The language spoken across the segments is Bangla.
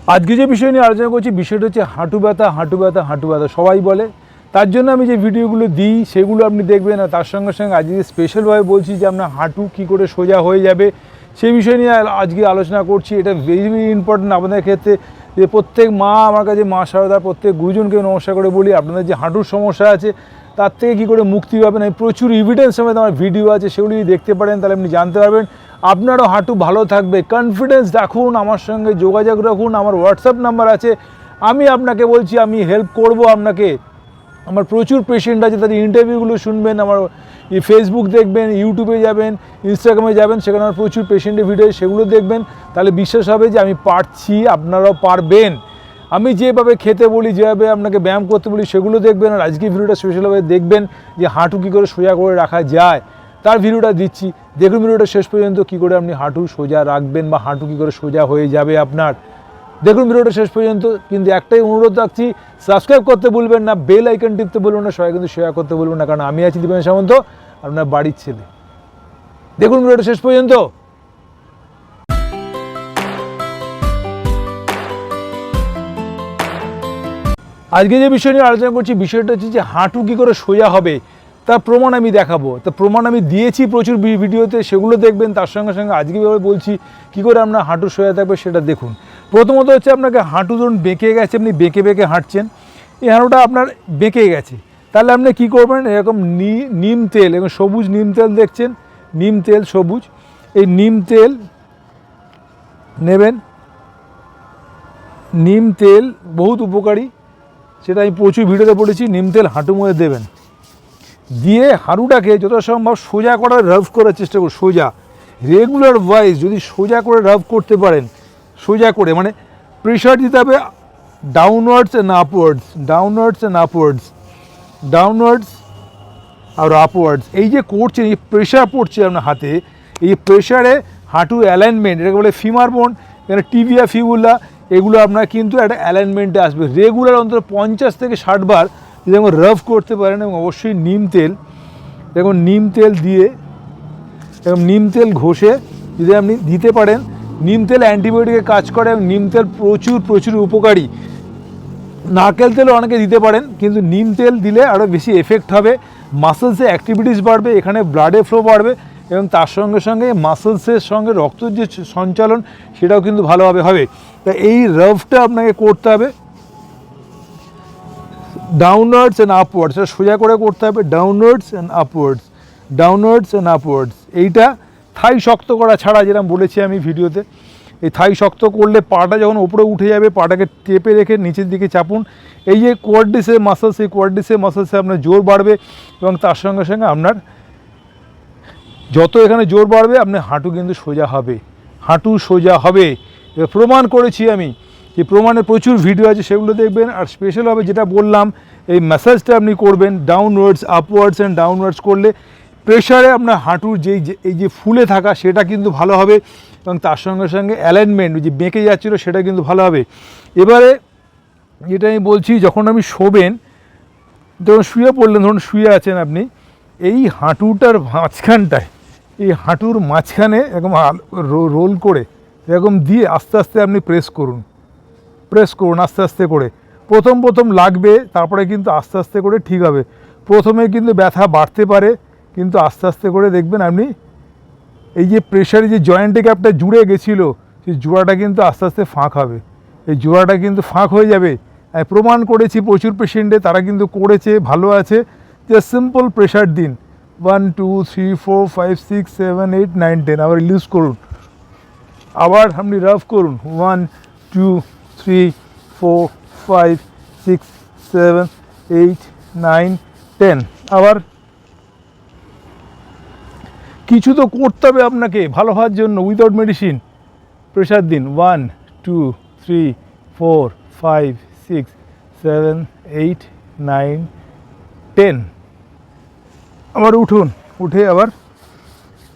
আজকে যে বিষয় নিয়ে আলোচনা করছি বিষয়টা হচ্ছে হাঁটু ব্যথা হাঁটু ব্যথা হাঁটু ব্যথা সবাই বলে। তার জন্য আমি যে ভিডিওগুলো দিই সেগুলো আপনি দেখবেন। আর তার সঙ্গে সঙ্গে আজকে স্পেশালভাবে বলছি যে আপনার হাঁটু কী করে সোজা হয়ে যাবে সেই বিষয় নিয়ে আজকে আলোচনা করছি। এটা ভেরি ভেরি ইম্পর্টেন্ট আপনাদের ক্ষেত্রে। যে প্রত্যেক মা আমার কাছে মা সারদা প্রত্যেক গুরুজনকে নমস্কার করে বলি, আপনাদের যে হাঁটুর সমস্যা আছে তার থেকে কী করে মুক্তি পাবেন, এই প্রচুর এভিডেন্স সমেত আমার ভিডিও আছে, সেগুলি যদি দেখতে পারেন তাহলে আপনি জানতে পারবেন আপনারও হাঁটু ভালো থাকবে। কনফিডেন্স রাখুন, আমার সঙ্গে যোগাযোগ রাখুন, আমার হোয়াটসঅ্যাপ নাম্বার আছে, আমি আপনাকে বলছি আমি হেল্প করব আপনাকে। আমার প্রচুর পেশেন্ট আছে, তাদের ইন্টারভিউগুলো শুনবেন, আমার ফেসবুক দেখবেন, ইউটিউবে যাবেন, ইনস্টাগ্রামে যাবেন, সেখানে আমার প্রচুর পেশেন্টের ভিডিও সেগুলো দেখবেন, তাহলে বিশ্বাস হবে যে আমি পারছি, আপনারাও পারবেন। আমি যেভাবে খেতে বলি, যেভাবে আপনাকে ব্যায়াম করতে বলি সেগুলো দেখবেন। আর আজকে ভিডিওটা স্পেশালভাবে দেখবেন যে হাঁটু কী করে সোজা করে রাখা যায়, তার ভিডিওটা দিচ্ছি। দেখুন ভিডিওটা শেষ পর্যন্ত কী করে আপনি হাঁটু সোজা রাখবেন বা হাঁটু কী করে সোজা হয়ে যাবে আপনার। দেখুন ভিডিওটা শেষ পর্যন্ত। কিন্তু একটাই অনুরোধ রাখছি, সাবস্ক্রাইব করতে ভুলবেন না, বেল আইকন টিপতে বলবেন না, সবাই কিন্তু শেয়ার করতে বলবেন না, কারণ আমি আছি দীপেন সামন্ত, আপনার বাড়ির ছেলে। দেখুন ভিডিওটা শেষ পর্যন্ত। আজকে যে বিষয় নিয়ে আলোচনা করছি বিষয়টা হচ্ছে যে হাঁটু কী করে সোজা হবে তার প্রমাণ আমি দেখাবো। তা প্রমাণ আমি দিয়েছি প্রচুর ভিডিওতে, সেগুলো দেখবেন। তার সঙ্গে সঙ্গে আজকে বলছি কী করে আপনার হাঁটু সোজা থাকবে সেটা দেখুন। প্রথমত হচ্ছে আপনাকে হাঁটু ধরুন বেঁকে গেছে, আপনি বেঁকে বেঁকে হাঁটছেন, এই হাঁটুটা আপনার বেঁকে গেছে, তাহলে আপনি কী করবেন, এরকম নিম তেল, এবং সবুজ নিম তেল দেখছেন, নিম তেল সবুজ, এই নিম তেল নেবেন। নিম তেল বহুত উপকারী, সেটা আমি প্রচুর ভিডিওতে পড়েছি। নিম তেল হাঁটুর মধ্যে দেবেন, দিয়ে হাঁটুটাকে যত সম্ভব সোজা করার রাব করার চেষ্টা করুন। সোজা রেগুলার ওয়াইজ যদি সোজা করে রাব করতে পারেন, সোজা করে মানে প্রেশার দিতে হবে downwards and upwards, downwards and upwards, downwards আর আপওয়ার্ডস। এই যে করছেন, এই প্রেশার পড়ছে আপনার হাতে, এই প্রেশারে হাঁটুর অ্যালাইনমেন্ট, এটাকে বলে ফিমার বোন, এখানে টিবিয়া ফিবুলা, এগুলো আপনার কিন্তু একটা অ্যালাইনমেন্টে আসবে। রেগুলার অন্তত 50 থেকে 60 বার যদি আমরা রাব করতে পারেন, এবং অবশ্যই নিম তেল, দেখুন নিম তেল দিয়ে, এবং নিম তেল ঘষে যদি আপনি দিতে পারেন, নিম তেল অ্যান্টিবায়োটিকের কাজ করে, এবং নিম তেল প্রচুর প্রচুর উপকারী। নারকেল তেলও অনেকে দিতে পারেন, কিন্তু নিম তেল দিলে আরও বেশি এফেক্ট হবে, মাসেলসে অ্যাক্টিভিটিস বাড়বে, এখানে ব্লাডে ফ্লো বাড়বে, এবং তার সঙ্গে সঙ্গে মাসেলসের সঙ্গে রক্ত যে সঞ্চালন সেটাও কিন্তু ভালোভাবে হবে। তা এই রাবটা আপনাকে করতে হবে ডাউনওয়ার্ডস অ্যান্ড আপওয়ার্ডস, এটা সোজা করে করতে হবে, downwards and upwards, downwards and upwards. এইটা থাই শক্ত করা ছাড়া, যেরকম বলেছি আমি ভিডিওতে, এই থাই শক্ত করলে পাটা যখন উপরে উঠে যাবে, পাটাকে টেপে রেখে নিচের দিকে চাপুন। এই যে কোয়াড্রিসেপ মাসলস, এই কোয়াড্রিসেপ মাসলসে আপনার জোর বাড়বে, এবং তার সঙ্গে সঙ্গে আপনার যত এখানে জোর বাড়বে আপনার হাঁটু কিন্তু সোজা হবে, হাঁটু সোজা হবে। এবার প্রমাণ করেছি আমি, এই প্রমাণের প্রচুর ভিডিও আছে, সেগুলো দেখবেন। আর স্পেশালভাবে যেটা বললাম, এই ম্যাসাজটা আপনি করবেন ডাউনওয়ার্ডস আপওয়ার্ডস অ্যান্ড ডাউনওয়ার্ডস করলে প্রেশারে আপনার হাঁটুর এই যে ফুলে থাকা সেটা কিন্তু ভালো হবে, এবং তার সঙ্গে সঙ্গে অ্যালাইনমেন্ট যে বেঁকে যাচ্ছিলো সেটা কিন্তু ভালো হবে। এবারে যেটা আমি বলছি, যখন আমি শোবেন, যখন শুয়ে পড়লেন, ধরুন শুয়ে আছেন আপনি, এই হাঁটুটার মাঝখানটায়, এই হাঁটুর মাঝখানে এরকম রোল করে এরকম দিয়ে আস্তে আস্তে আপনি প্রেস করুন, প্রেস করুন আস্তে আস্তে করে। প্রথম প্রথম লাগবে, তারপরে কিন্তু আস্তে আস্তে করে ঠিক হবে। প্রথমে কিন্তু ব্যথা বাড়তে পারে, কিন্তু আস্তে আস্তে করে দেখবেন আপনি এই যে প্রেশারে যে জয়েন্টে গ্যাপটা জুড়ে গেছিলো, সেই জোড়াটা কিন্তু আস্তে আস্তে ফাঁক হবে, এই জোড়াটা কিন্তু ফাঁক হয়ে যাবে। আমি প্রমাণ করেছি প্রচুর পেশেন্টে, তারা কিন্তু করেছে, ভালো আছে। জাস্ট সিম্পল প্রেশার দিন, 1 2 3 4 5 6 7 8 9 10, আবার রিলিজ করুন, আবার আপনি রাফ করুন, 1 2 3 4 5 6 7 8 9 10। আবার কিছু তো করতে হবে আপনাকে ভালো হওয়ার জন্য, উইদাউট মেডিসিন। প্রেশার দিন, 1 2 3 4 5 6 7 8 9 10। আবার উঠুন, উঠে আবার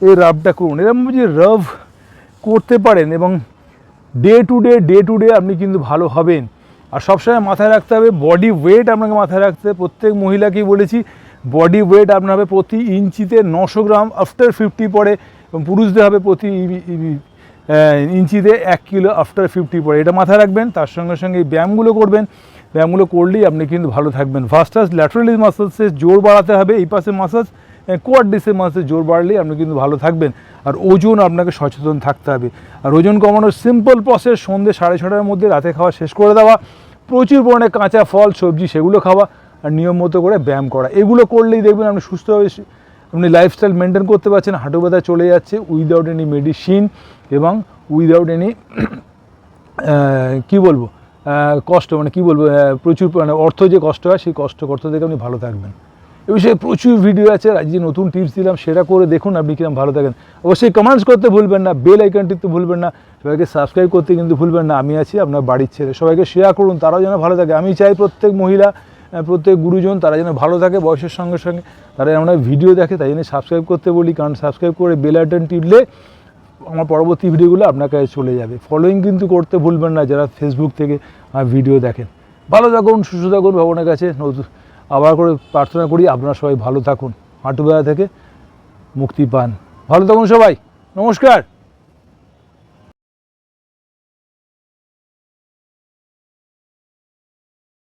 এই রাবটা করুন। এরকম যে রাব করতে পারেন, এবং ডে টু ডে আপনি কিন্তু ভালো হবেন। আর সবসময় মাথায় রাখতে হবে বডি ওয়েট আপনাকে মাথায় রাখতে হবে। প্রত্যেক মহিলাকেই বলেছি বডি ওয়েট আপনার হবে প্রতি ইঞ্চিতে 900 গ্রাম, আফটার 50 পরে, এবং পুরুষদের হবে প্রতি ইঞ্চিতে 1 কিলো আফটার 50 পড়ে, এটা মাথায় রাখবেন। তার সঙ্গে সঙ্গে এই ব্যায়ামগুলো করবেন, ব্যায়ামগুলো করলেই আপনি কিন্তু ভালো থাকবেন। ভাস্টাস ল্যাটারালিস মাসলসে জোর বাড়াতে হবে, এই পাশে মাসলস কোয়াড্রিসের মাসে জোর বাড়লেই আপনি কিন্তু ভালো থাকবেন। আর ওজন আপনাকে সচেতন থাকতে হবে। আর ওজন কমানোর সিম্পল প্রসেস, সন্ধ্যে 6:30টার মধ্যে রাতে খাওয়া শেষ করে দেওয়া, প্রচুর পরিমাণে কাঁচা ফল সবজি সেগুলো খাওয়া, আর নিয়ম মতো করে ব্যায়াম করা, এগুলো করলেই দেখবেন আপনি সুস্থভাবে আপনি লাইফস্টাইল মেনটেন করতে পারছেন। হাঁটু ব্যথা চলে যাচ্ছে উইদাউট এনি মেডিসিন এবং উইদাউট এনি কী বলবো কষ্ট, মানে কী বলবো, প্রচুর মানে অর্থ যে কষ্ট হয় সেই কষ্ট থেকে আপনি ভালো থাকবেন। এ বিষয়ে প্রচুর ভিডিও আছে, আজ যে নতুন টিপস দিলাম সেটা করে দেখুন আপনি কিরকম ভালো থাকেন। অবশ্যই কমেন্টস করতে ভুলবেন না, বেল আইকন টিপতে ভুলবেন না, সবাইকে সাবস্ক্রাইব করতে কিন্তু ভুলবেন না। আমি আছি আপনার বাড়ির ছেলে, সবাইকে শেয়ার করুন, তারাও যেন ভালো থাকে। আমি চাই প্রত্যেক মহিলা, প্রত্যেক গুরুজন তারা যেন ভালো থাকে বয়সের সঙ্গে সঙ্গে, তারা আমরা ভিডিও দেখে, তাই জন্য সাবস্ক্রাইব করতে বলি, কারণ সাবস্ক্রাইব করে বেল আইকন টিপলে আমার পরবর্তী ভিডিওগুলো আপনার কাছে চলে যাবে। ফলোয়িং কিন্তু করতে ভুলবেন না যারা ফেসবুক থেকে আমার ভিডিও দেখেন। ভালো থাকুন, সুস্থ থাকুন, ভগবানের কাছে আবার করে প্রার্থনা করি আপনারা সবাই ভালো থাকুন, হাঁটু ব্যথা থেকে মুক্তি পান। ভালো থাকুন সবাই, নমস্কার।